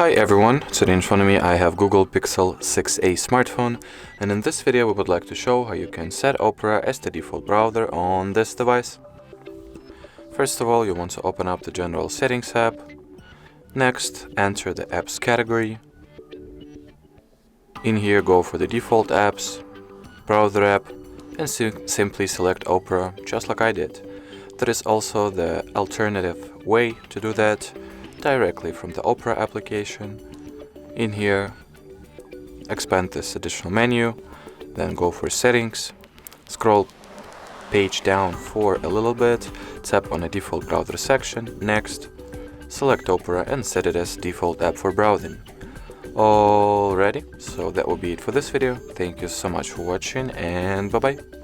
Hi everyone, today in front of me I have Google Pixel 6a smartphone, and in this video we would like to show how you can set Opera as the default browser on this device. First of all, you want to open up the General Settings app. Next, enter the apps category. In here, go for the default apps, browser app, and simply select Opera, just like I did. There is also the alternative way to do that, directly from the Opera application. In here, expand this additional menu, then go for Settings, scroll page down for a little bit, tap on the default browser section, next, select Opera and set it as default app for browsing. Alrighty, so that will be it for this video. Thank you so much for watching and bye bye.